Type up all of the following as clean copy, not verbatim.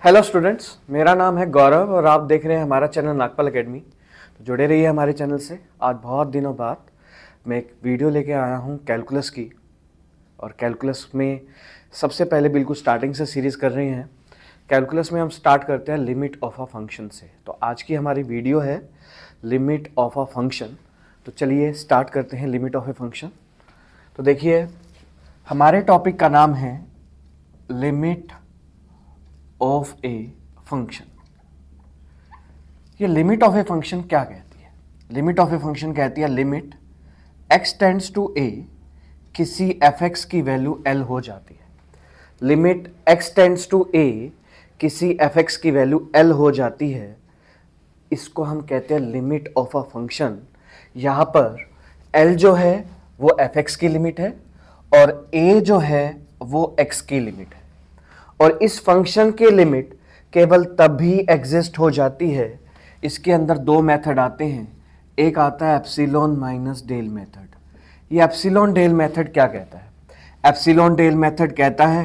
Hello students, मेरा नाम है गौरव और आप देख रहे हैं हमारा चैनल नागपाल एकेडमी। तो जुड़े रहिए हमारे चैनल से। आज बहुत दिनों बाद मैं एक वीडियो लेके आया हूँ कैलकुलस की, और कैलकुलस में सबसे पहले बिल्कुल स्टार्टिंग से सीरीज़ कर रहे हैं। कैलकुलस में हम स्टार्ट करते हैं लिमिट ऑफ अ फंक्शन से। तो आज की हमारी वीडियो है लिमिट ऑफ अ फंक्शन। तो चलिए स्टार्ट करते हैं लिमिट ऑफ ए फंक्शन। तो देखिए, हमारे टॉपिक का नाम है लिमिट ऑफ ए फंक्शन। ये लिमिट ऑफ ए फंक्शन क्या कहती है? लिमिट ऑफ ए फंक्शन कहती है limit x tends to a किसी fx की वैल्यू l हो जाती है। Limit x tends to a किसी fx की वैल्यू l हो जाती है, इसको हम कहते हैं लिमिट ऑफ अ फंक्शन। यहाँ पर l जो है वो fx की लिमिट है और a जो है वो x की लिमिट है। और इस फंक्शन की लिमिट केवल तभी एग्जिस्ट हो जाती है, इसके अंदर दो मेथड आते हैं। एक आता है एप्सिलॉन माइनस डेल मेथड। ये एप्सिलॉन डेल मेथड क्या कहता है? एप्सिलॉन डेल मेथड कहता है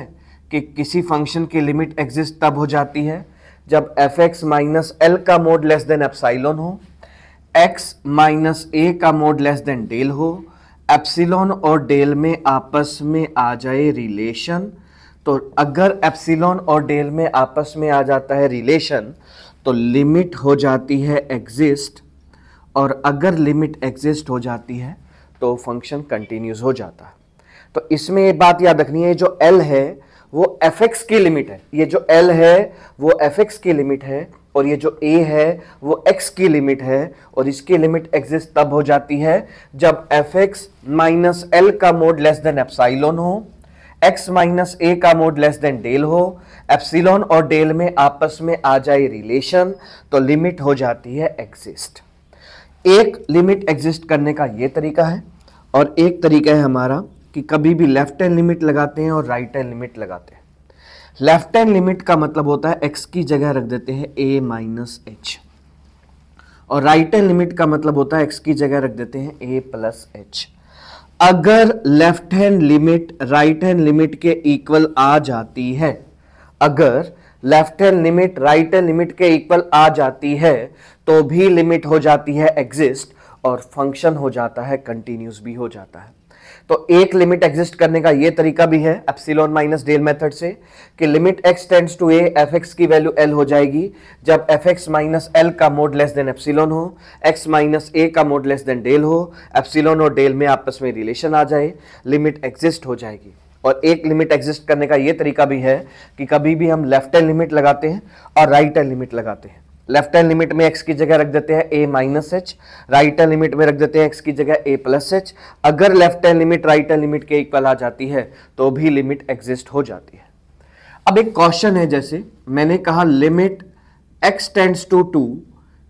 कि किसी फंक्शन की लिमिट एग्जिस्ट तब हो जाती है जब fx माइनस एल का मोड लेस देन एप्सिलॉन हो, x माइनस ए का मोड लेस देन डेल हो, एप्सिलॉन और डेल में आपस में आ जाए रिलेशन। तो अगर एप्सिलॉन और डेल में आपस में आ जाता है रिलेशन तो लिमिट हो जाती है एग्जिस्ट, और अगर लिमिट एग्जिस्ट हो जाती है तो फंक्शन कंटिन्यूस हो जाता है। तो इसमें ये बात याद रखनी है, जो L है वो fx की लिमिट है। ये जो L है वो fx की लिमिट है और ये जो a है वो x की लिमिट है, और इसकी लिमिट एग्जिस्ट तब हो जाती है जब fx माइनस एल का मोड लेस देन एप्सिलॉन हो, x माइनस ए का मोड लेस देन डेल हो, एप्सिलॉन और डेल में आपस में आ जाए रिलेशन, तो लिमिट हो जाती है एग्जिस्ट। एक लिमिट एग्जिस्ट करने का ये तरीका है, और एक तरीका है हमारा कि कभी भी लेफ्ट हैंड लिमिट लगाते हैं और राइट हैंड लिमिट लगाते हैं। लेफ्ट हैंड लिमिट का मतलब होता है x की जगह रख देते हैं a माइनस एच, और राइट हैंड लिमिट का मतलब होता है x की जगह रख देते हैं a प्लस एच। अगर left hand limit right hand limit के इक्वल आ जाती है, अगर left hand limit right hand limit के इक्वल आ जाती है तो भी लिमिट हो जाती है एग्जिस्ट, और फंक्शन हो जाता है कंटिन्यूस भी हो जाता है। तो एक लिमिट एग्जिस्ट करने का यह तरीका भी है एप्सिलॉन माइनस डेल मेथड से, कि limit x tends to a fx की वैल्यू l हो जाएगी जब fx माइनस एल का मोड लेस देन एप्सिलॉन हो, x माइनस a का मोड लेस देन डेल हो, एप्सिलॉन और डेल में आपस में रिलेशन आ जाए, लिमिट एग्जिस्ट हो जाएगी। और एक लिमिट एग्जिस्ट करने का यह तरीका भी है कि कभी भी हम लेफ्ट हैंड लिमिट लगाते हैं और राइट हैंड लिमिट लगाते हैं। लेफ्ट हैंड लिमिट में x की जगह रख देते हैं a minus H, right hand limit में रख देते हैं x की जगह a प्लस एच। अगर left hand limit right hand limit के इक्वल आ जाती है तो भी लिमिट एग्जिस्ट हो जाती है। अब एक क्वेश्चन है, जैसे मैंने कहा limit x tends to 2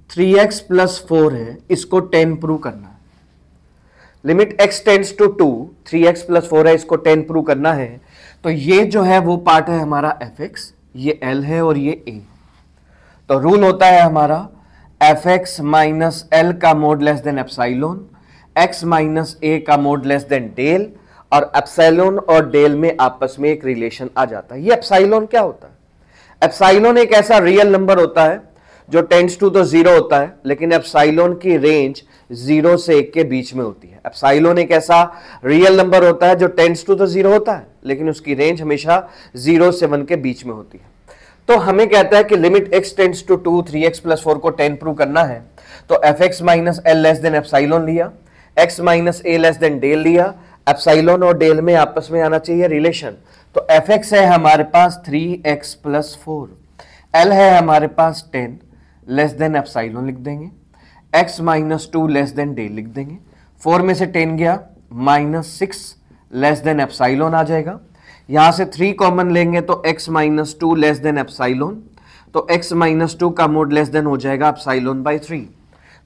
3x plus 4 है, इसको 10 प्रूव करना है। Limit x tends to 2 3x plus 4 है, इसको 10 प्रूव करना है। तो ये जो है वो पार्ट है हमारा fx, ये l है और ये a। तो रूल होता है हमारा fx माइनस एल का mod less than epsilon, x minus A का मोड लेस देन डेल, और एप्सिलॉन और डेल में आपस में एक रिलेशन आ जाता है। ये एप्सिलॉन क्या होता है? एप्सिलॉन एक ऐसा रियल नंबर होता है जो टेंड्स टू तो 0 होता है, लेकिन एप्सिलॉन की रेंज 0 से 1 के बीच में होती है। एप्सिलॉन एक ऐसा रियल नंबर होता है जो टेंड्स टू तो 0 होता है, लेकिन उसकी रेंज हमेशा 0 से 1 के बीच में होती है। तो हमें कहता है कि limit x tends to 2 3x plus 4 को 10 प्रूव करना है। तो fx minus L less than epsilon लिया, x minus A less than del लिया, एप्सिलॉन और डेल में आपस में आना चाहिए रिलेशन। तो fx है हमारे पास 3x प्लस 4, l है हमारे पास 10 लेस देन एप्सिलॉन लिख देंगे, x minus 2 less than del लिख देंगे, 4 में से 10 गया माइनस 6 लेस देन एप्सिलॉन आ जाएगा। यहां से 3 कॉमन लेंगे तो x minus 2 less than epsilon, तो x माइनस 2 का मोड लेस देन हो जाएगा एप्सिलॉन बाई 3।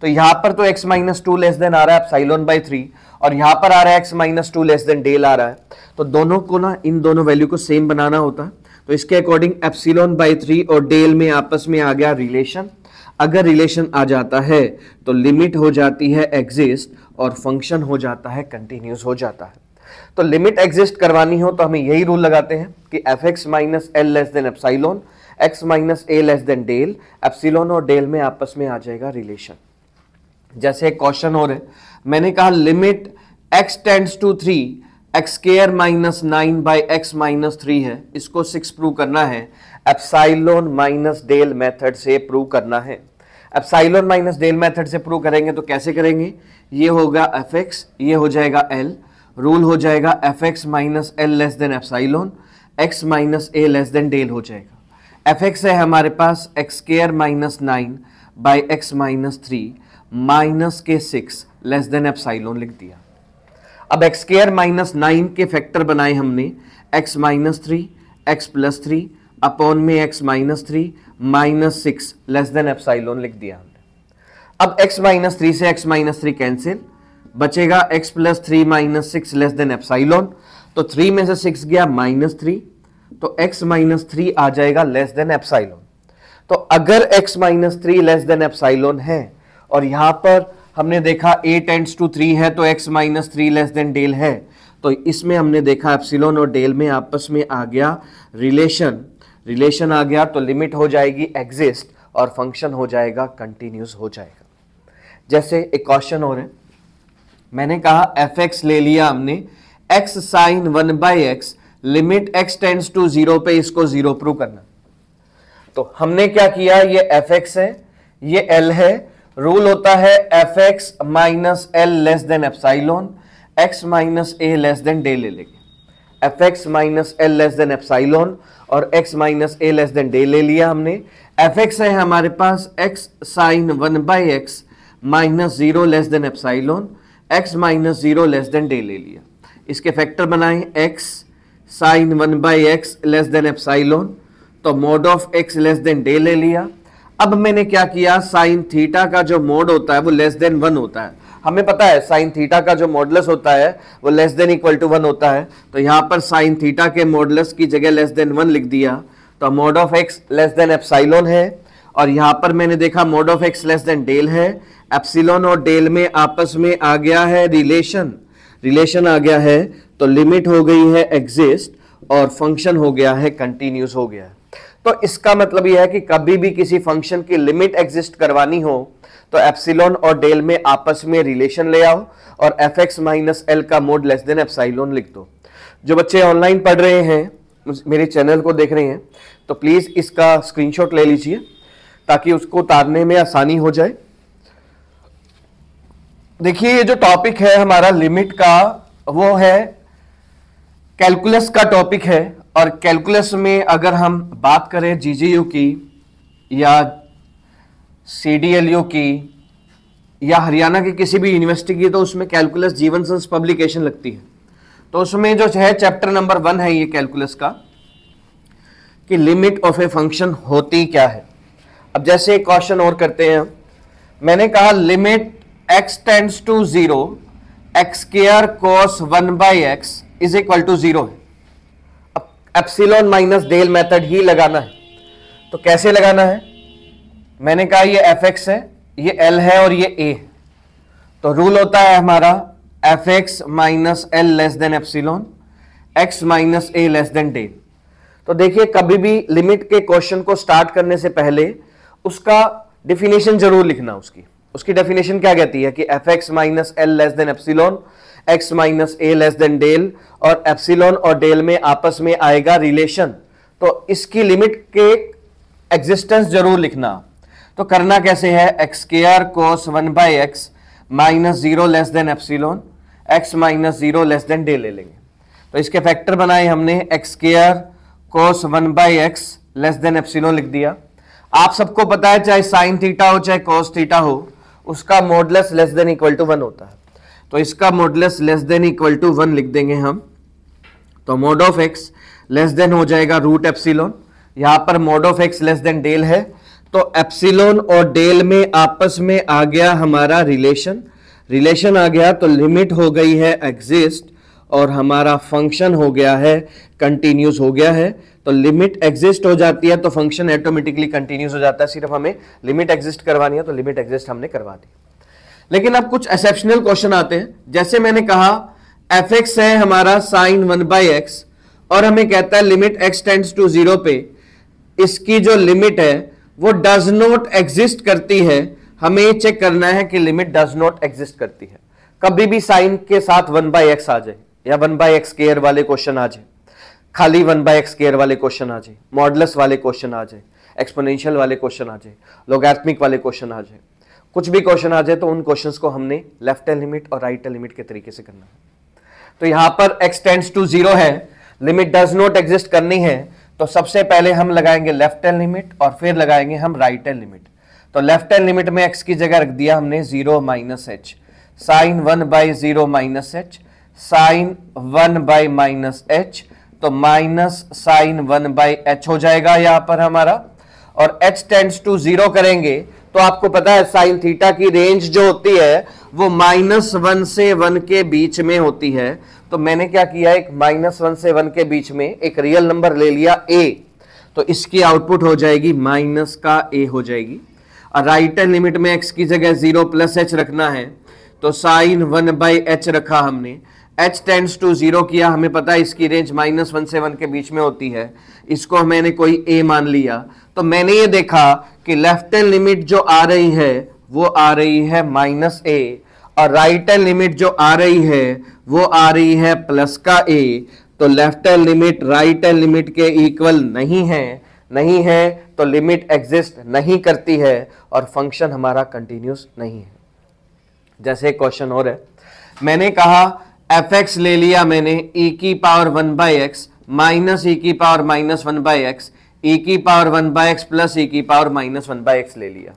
तो यहां पर तो x माइनस 2 लेस देन आ रहा है एप्सिलॉन बाई 3, और यहां पर आ रहा है x minus 2 less than del आ रहा है। तो दोनों को ना, इन दोनों वैल्यू को सेम बनाना होता है। तो इसके अकॉर्डिंग एप्सिलॉन बाई 3 और डेल में आपस में आ गया रिलेशन। अगर रिलेशन आ जाता है तो लिमिट हो जाती है एग्जिस्ट और फंक्शन हो जाता है कंटिन्यूस हो जाता है। तो लिमिट एग्जिस्ट करवानी हो तो हमें यही रूल लगाते हैं कि F X minus L less than epsilon, x minus A less than del, epsilon और डेल में आपस में आ जाएगा रिलेशन। जैसे एक क्वेश्चन और है, मैंने कहा limit x tends to 3 x square minus 9 by x minus 3 है, इसको 6 प्रूव करना है, एप्सिलॉन माइनस डेल मेथड से प्रूव करना है। एप्सिलॉन माइनस डेल मेथड से प्रूव करेंगे तो कैसे करेंगे, ये होगा fx, ये हो जाएगा l, रूल हो जाएगा fx minus L less than epsilon, x minus A less than del हो जाएगा। fx है हमारे पास X square minus 9 by x minus 3 minus के 6 लेस देन एप्सिलॉन लिख दिया। अब एक्स स्क्वायर माइनस 9 के फैक्टर बनाए हमने, x minus 3 x plus 3 upon में x minus 3 minus 6 less than epsilon लिख दिया हमने। अब x माइनस 3 से x माइनस 3 कैंसिल, बचेगा x plus 3 minus 6 less than epsilon, तो 3 में से 6 गया माइनस 3, तो x माइनस 3 आ जाएगा लेस देन एप्सिलॉन। तो अगर x minus 3 less than epsilon है और यहां पर हमने देखा a टेंड्स टू 3 है तो x minus 3 less than del है, तो इसमें हमने देखा एप्सिलॉन और डेल में आपस में आ गया रिलेशन आ गया, तो लिमिट हो जाएगी एग्जिस्ट और फंक्शन हो जाएगा कंटिन्यूस हो जाएगा। जैसे एक क्वेश्चन और है, मैंने कहा fx ले लिया हमने, x sine 1 by x, limit x tends to 0 पे इसको 0 प्रूव करना। तो हमने क्या किया, ये fx है, ये l है, रूल होता है fx minus L less than epsilon, x minus A less than del ले लेंगे। fx minus L less than epsilon और x minus A less than del ले लिया हमने। fx है हमारे पास x sine 1 by x minus 0 less than epsilon, x minus 0 less than del ले लिया। इसके फैक्टर बनाए, x sine 1 by x less than epsilon, तो mod of x less than del ले लिया। अब मैंने क्या किया, साइन थीटा का जो मोड होता है वो लेस देन 1 होता है, हमें पता है साइन थीटा का जो मॉडुलस होता है वो लेस देन इक्वल टू 1 होता है, तो यहां पर साइन थीटा के मॉडुलस की जगह लेस देन 1 लिख दिया, तो mod of x less than epsilon है, और यहां पर मैंने देखा mod of x less than del है, एप्सिलॉन और डेल में आपस में आ गया है रिलेशन आ गया है, तो लिमिट हो गई है एग्जिस्ट और फंक्शन हो गया है कंटिन्यूस हो गया है। तो इसका मतलब यह है कि कभी भी किसी फंक्शन की लिमिट एग्जिस्ट करवानी हो तो एप्सिलॉन और डेल में आपस में रिलेशन ले आओ और fx माइनस एल का मोड लेस देन एप्सिलॉन लिख दो। जो बच्चे ऑनलाइन पढ़ रहे हैं, मेरे चैनल को देख रहे हैं, तो प्लीज इसका स्क्रीनशॉट ले लीजिए ताकि उसको उतारने में आसानी हो जाए। देखिए ये जो टॉपिक है हमारा लिमिट का, वो है कैलकुलस का टॉपिक है, और कैलकुलस में अगर हम बात करें जीजीयू की या सीडीएलयू की या हरियाणा की किसी भी यूनिवर्सिटी की, तो उसमें कैलकुलस जीवन संस पब्लिकेशन लगती है, तो उसमें जो है चैप्टर नंबर 1 है ये कैलकुलस का, कि लिमिट ऑफ ए फंक्शन होती क्या है। अब जैसे एक क्वेश्चन और करते हैं, मैंने कहा limit x tends to 0 x square cos 1 by x is equal to 0 है। अब एप्सिलॉन माइनस डेल मेथड ही लगाना है, तो कैसे लगाना है, मैंने कहा ये fx है, ये l है और ये a है, तो रूल होता है हमारा fx minus L less than epsilon, x minus a less than del. तो देखिए कभी भी लिमिट के क्वेश्चन को स्टार्ट करने से पहले उसका डिफिनेशन जरूर लिखना। उसकी डेफिनेशन क्या कहती है कि fx minus L less than epsilon, x minus a less than del, और एप्सिलॉन और डेल में आपस में आएगा रिलेशन, तो इसकी लिमिट के एग्जिस्टेंस जरूर लिखना। तो करना कैसे है, x square cos 1 by x minus 0 less than epsilon, x minus 0 less than del ले लेंगे। तो इसके फैक्टर बनाए हमने, x square cos 1 by x less than epsilon लिख दिया। आप सबको पता है चाहे साइन थीटा हो चाहे कॉस थीटा हो, उसका modulus less than equal to 1 होता है, तो इसका modulus less than equal to 1 लिख देंगे हम। तो mod of x less than हो जाएगा रूट एप्सिलॉन, यहां पर mod of x less than del है, तो एप्सिलॉन और डेल में आपस में आ गया हमारा रिलेशन आ गया, तो लिमिट हो गई है एग्जिस्ट और हमारा फंक्शन हो गया है कंटिन्यूस हो गया है। तो लिमिट एग्जिस्ट हो जाती है तो फंक्शन ऑटोमेटिकली कंटिन्यूस हो जाता है, सिर्फ हमें लिमिट एग्जिस्ट करवानी है, तो लिमिट एग्जिस्ट हमने करवा दी। लेकिन अब कुछ एक्सेप्शनल क्वेश्चन आते हैं, जैसे मैंने कहा fx है हमारा साइन 1 बाई एक्स और हमें कहता है लिमिट x टेंड्स टू 0 पे इसकी जो लिमिट है वो डज नॉट एग्जिस्ट करती है, हमें चेक करना है कि लिमिट डज नॉट एग्जिस्ट करती है। कभी भी साइन के साथ 1/x आ जाए या 1/x स्क्वायर वाले क्वेश्चन आ जाए, खाली 1/x स्क्वायर वाले क्वेश्चन आ जाए, मॉडुलस वाले क्वेश्चन आ जाए, एक्सपोनेंशियल वाले क्वेश्चन आ जाए, लोगैरिथमिक वाले क्वेश्चन आ जाए, कुछ भी क्वेश्चन आ जाए तो उन क्वेश्चंस को हमने लेफ्ट हैंड लिमिट और राइट हैंड लिमिट के तरीके से करना है। तो यहां पर x टेंड्स टू 0 है, लिमिट डज नॉट एग्जिस्ट करनी है, तो सबसे पहले हम लगाएंगे लेफ्ट हैंड लिमिट और फिर लगाएंगे हम राइट हैंड लिमिट। तो लेफ्ट हैंड लिमिट में x की जगह रख दिया हमने 0 - h, sign 1/0 - h, sign 1/-h, तो माइनस साइन 1/h हो जाएगा यहां पर हमारा। और h टेंड्स टू 0 करेंगे तो आपको पता है साइन थीटा की रेंज जो होती है वो -1 से 1 के बीच में होती है। तो मैंने क्या किया, एक -1 से 1 के बीच में एक रियल नंबर ले लिया a, तो इसकी आउटपुट हो जाएगी माइनस का a हो जाएगी। और राइट हैंड लिमिट में x की जगह 0 + h रखना है, तो साइन 1/h रखा हमने, h टेंड्स टू 0 किया, हमें पता है इसकी रेंज -1 से 1 के बीच में होती है, इसको मैंने कोई a मान लिया। तो मैंने ये देखा कि लेफ्ट हैंड लिमिट जो आ रही है वो आ रही है -a और राइट हैंड लिमिट जो आ रही है वो आ रही है प्लस का a। तो left hand limit right hand limit के इक्वल नहीं है, तो लिमिट एग्जिस्ट नहीं करती है और फंक्शन हमारा कंटिन्यूस नहीं है। जैसे एक क्वेश्चन और है, मैंने कहा fx ले लिया मैंने e⁻1/x minus e⁻−1/x, e⁻1/x plus e⁻−1/x ले लिया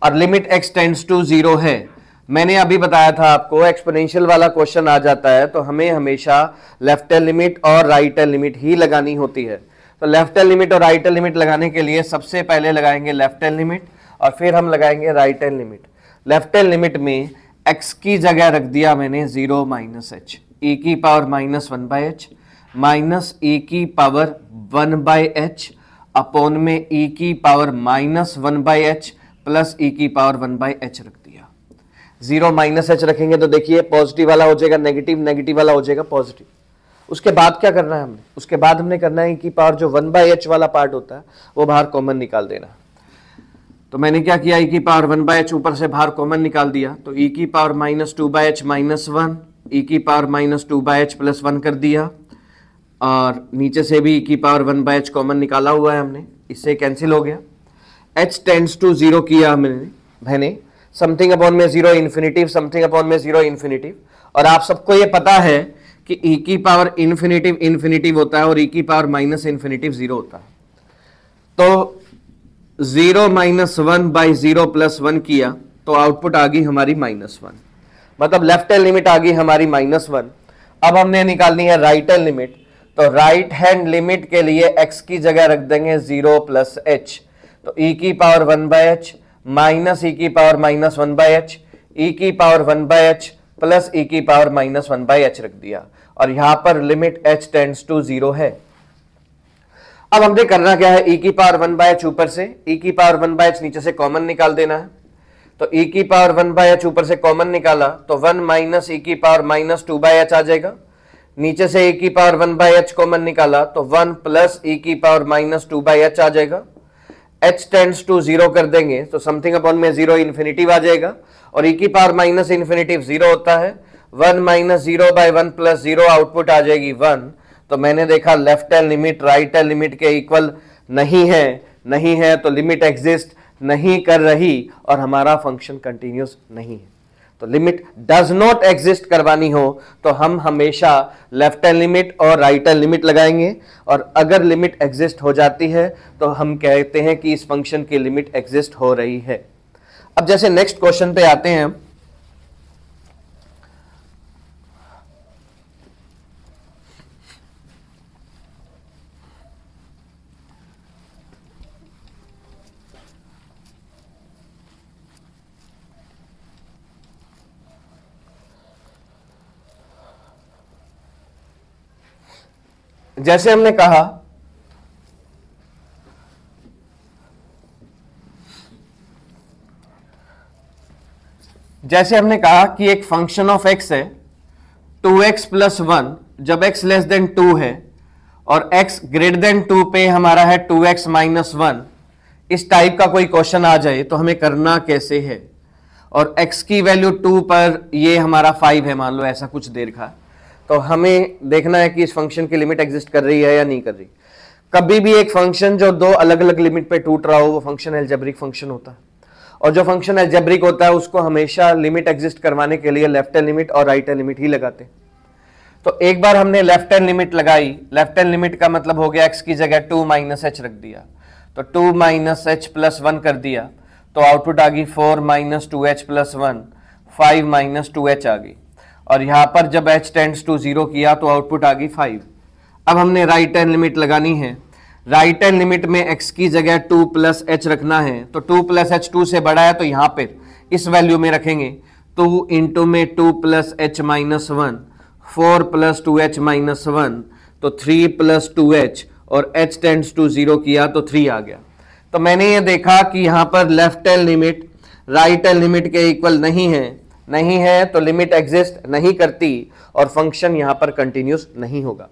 और लिमिट x टेंड्स टू 0 है। मैंने अभी बताया था आपको एक्सपोनेंशियल वाला क्वेश्चन आ जाता है तो हमें हमेशा लेफ्ट हैंड लिमिट और राइट हैंड लिमिट ही लगानी होती है। तो लेफ्ट हैंड लिमिट और राइट हैंड लिमिट लगाने के लिए सबसे पहले लगाएंगे लेफ्ट हैंड लिमिट और फिर हम लगाएंगे right hand limit. Left hand limit में x की जगह रख दिया मैंने 0 - h, e⁻−1/h minus e⁻1/h upon में e⁻−1/h प्लस e⁻1/h रख दिया। 0 - h रखेंगे तो देखिए पॉजिटिव वाला हो जाएगा नेगेटिव, नेगेटिव वाला हो जाएगा पॉजिटिव। उसके बाद क्या करना है हमने, उसके बाद हमने करना है e पावर जो 1/h वाला पार्ट होता है वो बाहर कॉमन निकाल देना। तो मैंने क्या किया, e⁻1/h ऊपर से बाहर कॉमन निकाल दिया, तो e⁻−2/h -1, e⁻−2/h प्लस 1 कर दिया और नीचे से भी e⁻1/h कॉमन निकाला हुआ है हमने, इससे कैंसिल हो गया। h टेंड्स टू 0 किया मैंने समथिंग अपॉन में 0 इन्फिनिटिव, समथिंग अपॉन में 0 इन्फिनिटिव। और आप सबको ये पता है कि e⁻∞ होता है और e⁻−∞ 0 होता है। तो 0 - 1/0 + 1 किया तो आउटपुट आ गई हमारी -1, मतलब लेफ्ट हैंड लिमिट आ गई हमारी -1। अब हमने निकालनी है राइट हैंड लिमिट, तो राइट हैंड लिमिट के लिए x की जगह रख देंगे 0 + h, तो e⁻1/h minus e⁻−1/h, e⁻1/h plus e⁻−1/h रख दिया और यहां पर लिमिट h टेंड्स टू 0 है। अब हमने करना क्या है, e⁻1/h ऊपर से, e⁻1/h नीचे से कॉमन निकाल देना है। तो e⁻1/h ऊपर से कॉमन निकाला तो 1 माइनस e⁻−2/h आ जाएगा, नीचे से e⁻1/h कॉमन निकाला तो 1 प्लस e⁻−2/h आ जाएगा। h टेंड्स टू 0 कर देंगे तो समथिंग अपॉन में 0 इन्फिनिटिव आ जाएगा और e⁻∞ 0 होता है, 1 - 0/1 प्लस 0 आउटपुट आ जाएगी 1। तो मैंने देखा left hand limit right hand limit के इक्वल नहीं है, तो लिमिट एग्जिस्ट नहीं कर रही और हमारा फंक्शन कंटिन्यूस नहीं है। तो लिमिट डज नॉट एग्जिस्ट करवानी हो तो हम हमेशा लेफ्ट हैंड लिमिट और राइट हैंड लिमिट लगाएंगे और अगर लिमिट एग्जिस्ट हो जाती है तो हम कहते हैं कि इस फंक्शन की लिमिट एग्जिस्ट हो रही है। अब जैसे नेक्स्ट क्वेश्चन पे आते हैं हम, जैसे हमने कहा कि एक फंक्शन ऑफ x है 2x + 1 जब x < 2 है और x ग्रेटर देन 2 पे हमारा है 2x माइनस 1, इस टाइप का कोई क्वेश्चन आ जाए तो हमें करना कैसे है, और x की वैल्यू 2 पर ये हमारा 5 है, मान लो ऐसा कुछ दे रखा, तो हमें देखना है कि इस फंक्शन की लिमिट एग्जिस्ट कर रही है या नहीं कर रही। कभी भी एक फंक्शन जो दो अलग अलग लिमिट पे टूट रहा हो वो फंक्शन अलजेब्रिक फंक्शन होता है, और जो फंक्शन अलजेब्रिक होता है उसको हमेशा लिमिट एग्जिस्ट करवाने के लिए लेफ्ट हैंड लिमिट और राइट हैंड लिमिट ही लगाते हैं। तो एक बार हमने लेफ्ट हैंड लिमिट लगाई, लेफ्ट हैंड लिमिट का मतलब हो गया x की जगह 2 माइनस एच रख दिया, तो 2 माइनस एच प्लस 1 कर दिया, तो आउटपुट आ गई 4 minus 2h plus 1, 5 minus 2h आ गई, और यहां पर जब h टेंड्स टू 0 किया तो आउटपुट आ गई 5। अब हमने राइट हैंड लिमिट लगानी है, राइट हैंड लिमिट में x की जगह 2 प्लस एच रखना है, तो 2 प्लस एच 2 से बड़ा है तो यहां पर इस वैल्यू में रखेंगे, 2 इंटू में 2 plus H minus 1, 4 plus 2h minus 1, तो 3 प्लस 2h, और h टेंड्स टू 0 किया तो 3 आ गया। तो मैंने ये देखा कि यहां पर left hand limit right hand limit के इक्वल नहीं है तो लिमिट एग्जिस्ट नहीं करती और फंक्शन यहां पर कंटिन्यूस नहीं होगा।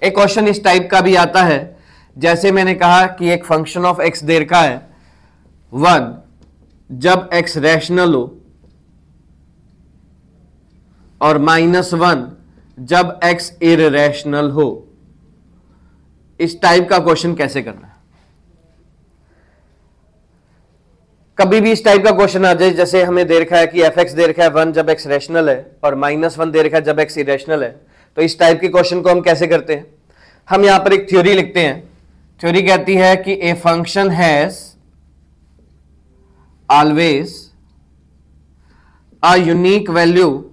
एक क्वेश्चन इस टाइप का भी आता है, जैसे मैंने कहा कि एक फंक्शन ऑफ x दे रखा है 1 जब x रैशनल हो, और -1 जब x इररेशनल हो। इस टाइप का क्वेश्चन कैसे करना है? कभी भी इस टाइप का क्वेश्चन आ जाए, जैसे हमें दे रखा है कि fx दे रखा है 1 जब x रैशनल है और -1 दे रखा है जब x इरेशनल है, तो इस टाइप के क्वेश्चन को हम कैसे करते हैं? हम यहां पर एक थ्योरी लिखते हैं। थ्योरी कहती है कि a function has always a unique value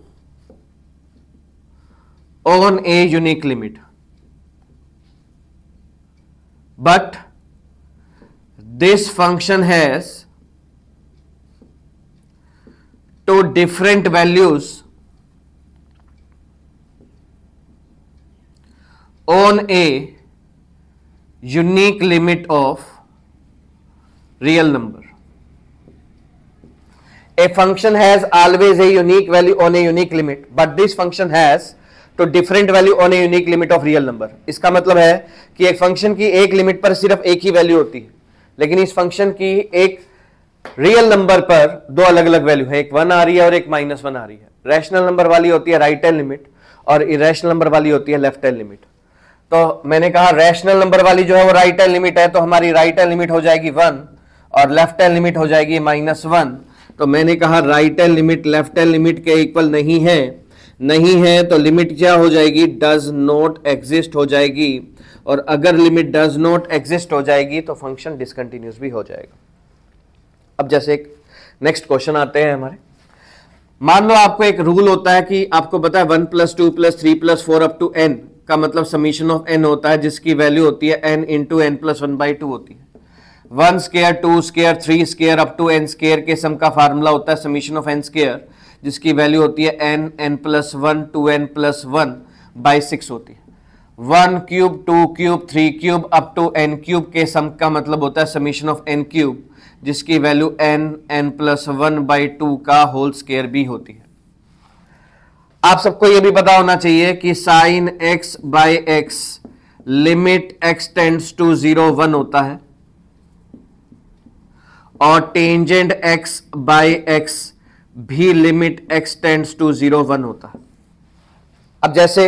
on a unique limit, but this function has two different values on a unique limit of real number. A function has always a unique value on a unique limit, but this function has तो different value on a unique limit of real number. इसका मतलब है कि एक function की एक limit पर सिर्फ एक ही वैल्यू होती है, लेकिन इस फंक्शन की एक रियल नंबर पर दो अलग अलग वैल्यू है, एक 1 आ रही है और एक -1 आ रही है। रैशनल नंबर वाली होती है राइट हैंड लिमिट और इरेशनल नंबर वाली होती है लेफ्ट हैंड लिमिट। तो मैंने कहा रैशनल नंबर वाली जो है वो राइट हैंड लिमिट है, तो हमारी राइट हैंड लिमिट हो जाएगी 1 और लेफ्ट हैंड लिमिट हो जाएगी -1। तो मैंने कहा right hand limit left hand limit के इक्वल नहीं है तो लिमिट क्या हो जाएगी? डज नॉट एग्जिस्ट हो जाएगी, और अगर लिमिट डज नॉट एग्जिस्ट हो जाएगी तो फंक्शन डिसकंटिन्यूस भी हो जाएगा। अब जैसे एक नेक्स्ट क्वेश्चन आते हैं हमारे। मान लो आपको एक रूल होता है कि आपको पता है 1 + 2 + 3 + 4 अप टू n का मतलब समीशन ऑफ n होता है, जिसकी वैल्यू होती है n × n + 1/2 होती है। 1 square 2 square 3 square up to n square के सम का फार्मूला होता है समीशन ऑफ n स्क्वायर, जिसकी वैल्यू होती है n n+1 2n + 1/6 होती है। 1 cube 2 cube 3 cube up to n cube के सम का मतलब होता है समीशन ऑफ n क्यूब, जिसकी वैल्यू n n+1/2 का होल स्क्वायर भी होती है। आप सबको यह भी पता होना चाहिए कि sin x/x limit x tends to 0 1 होता है और टेंजेंट x/x भी लिमिट x टेंड्स टू 0 1 होता है। अब जैसे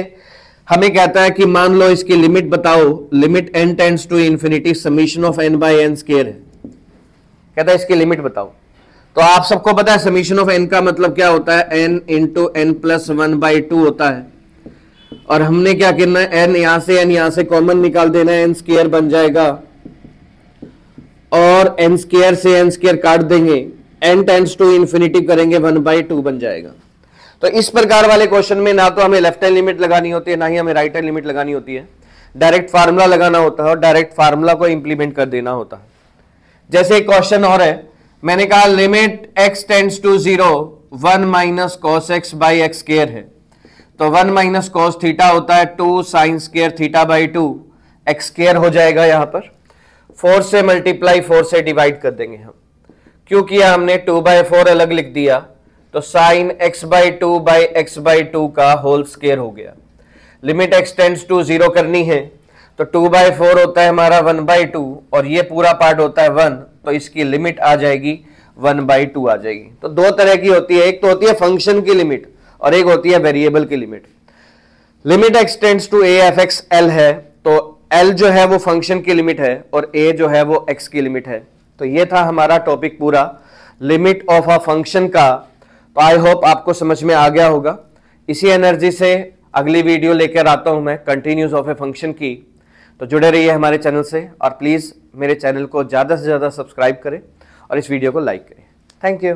हमें कहता है कि मान लो इसकी लिमिट बताओ, limit n tends to infinity summation of n/n square है, कहता है इसकी लिमिट बताओ। तो आप सबको पता है समीशन ऑफ n का मतलब क्या होता है? n × n+1/2 होता है, और हमने क्या करना है? n यहां से कॉमन निकाल देना है, n स्क्वायर बन जाएगा, और n स्क्वायर से n स्क्वायर काट देंगे, n टेंड्स टू इन्फिनिटी करेंगे 1/2 बन जाएगा। तो इस प्रकार वाले क्वेश्चन में ना तो हमें लेफ्ट हैंड लिमिट लगानी होती है, ना ही हमें राइट हैंड लिमिट लगानी होती है, डायरेक्ट फार्मूला लगाना होता है और डायरेक्ट फार्मूला को इंप्लीमेंट कर देना होता है। जैसे एक क्वेश्चन और है, मैंने कहा limit x tends to 0 1 - cos x/x² है, तो 1 - cos थीटा होता है 2 sin स्क्वायर θ/2, x² हो जाएगा। यहां पर 4 से मल्टीप्लाई 4 से डिवाइड कर देंगे हम, क्यों किया हमने? 2/4 अलग लिख दिया, तो sin x/2/x/2 का होल स्क्वायर हो गया। लिमिट x टेंड्स टू 0 करनी है तो 2/4 होता है हमारा 1/2 और ये पूरा पार्ट होता है 1, तो इसकी लिमिट आ जाएगी 1/2 आ जाएगी। तो दो तरह की होती है, एक तो होती है फंक्शन की लिमिट और एक होती है वेरिएबल की limit. Limit x tends to a f x L है, तो एल जो है वो फंक्शन की लिमिट है और ए जो है वो एक्स की लिमिट है। तो ये था हमारा टॉपिक पूरा लिमिट ऑफ अ फंक्शन का। तो आई होप आपको समझ में आ गया होगा। इसी एनर्जी से अगली वीडियो लेकर आता हूं मैं कंटिन्यूज ऑफ ए फंक्शन की। तो जुड़े रहिए हमारे चैनल से और प्लीज मेरे चैनल को ज्यादा से ज्यादा सब्सक्राइब करें और इस वीडियो को लाइक करें। Thank you.